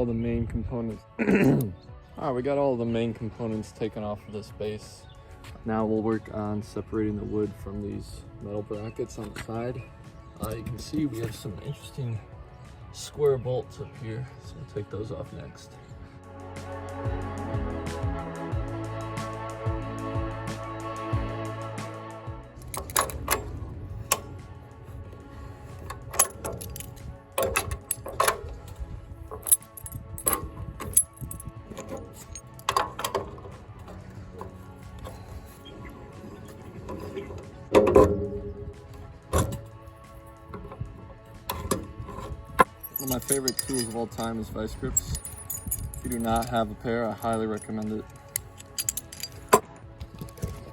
all the main components. Alright, we got all the main components taken off of this base. Now we'll work on separating the wood from these metal brackets on the side. You can see we have some interesting square bolts up here, so we'll take those off next. One of my favorite tools of all time is vice grips. If you do not have a pair, I highly recommend it.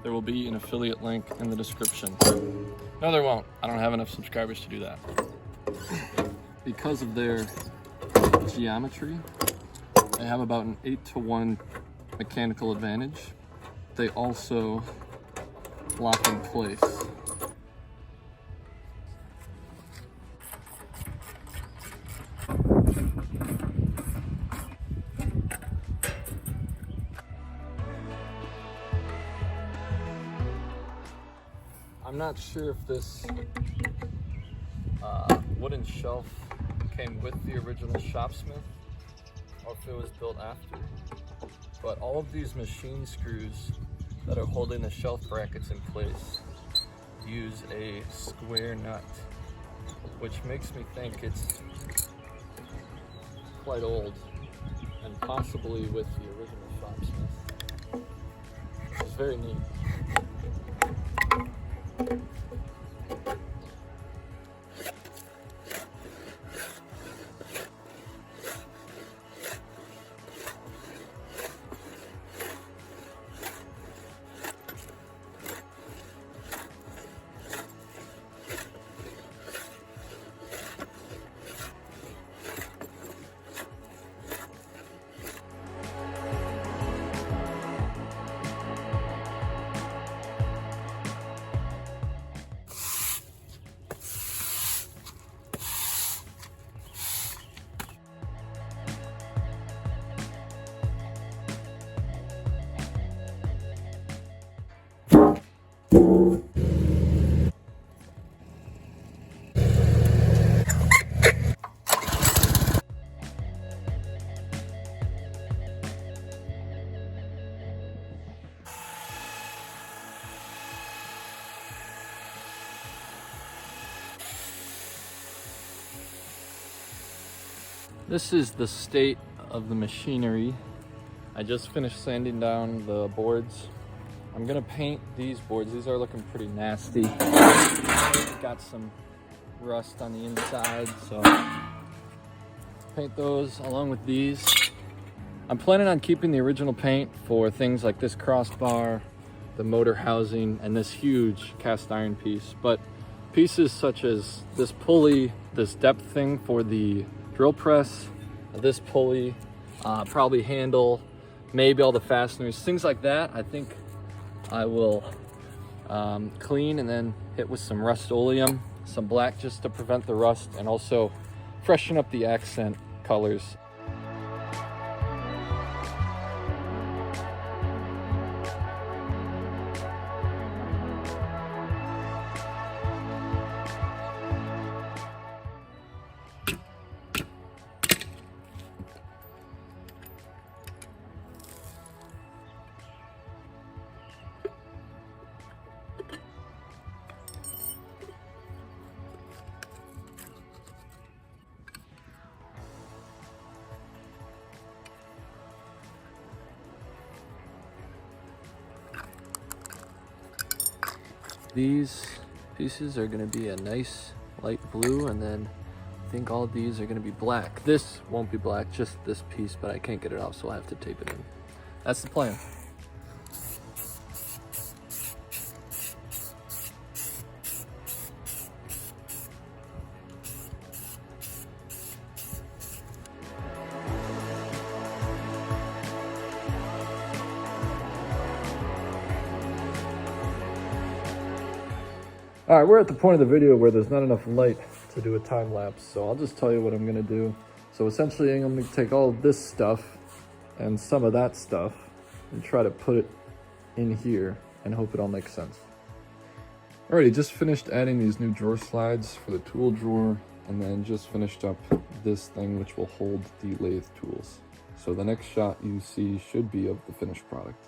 There will be an affiliate link in the description. No, there won't. I don't have enough subscribers to do that. Because of their geometry, they have about an 8-to-1 mechanical advantage. They also lock in place. I'm not sure if this wooden shelf came with the original Shopsmith or if it was built after, but all of these machine screws that are holding the shelf brackets in place use a square nut, which makes me think it's quite old and possibly with the original Shopsmith. It's very neat. This is the state of the machinery. I just finished sanding down the boards. I'm gonna paint these boards. These are looking pretty nasty. Got some rust on the inside, so paint those along with these. I'm planning on keeping the original paint for things like this crossbar, the motor housing, and this huge cast iron piece. But pieces such as this pulley, this depth thing for the drill press, this pulley, probably handle, maybe all the fasteners, things like that, I think I will clean and then hit with some Rust-Oleum, some black just to prevent the rust and also freshen up the accent colors. These pieces are going to be a nice light blue, and then I think all of these are going to be black. This won't be black, just this piece, but I can't get it off, so I'll have to tape it in. That's the plan. All right, we're at the point of the video where there's not enough light to do a time lapse, so I'll just tell you what I'm gonna do. So essentially I'm going to take all of this stuff and some of that stuff and try to put it in here and hope it all makes sense. Alrighty, just finished adding these new drawer slides for the tool drawer, and then just finished up this thing which will hold the lathe tools. So the next shot you see should be of the finished product.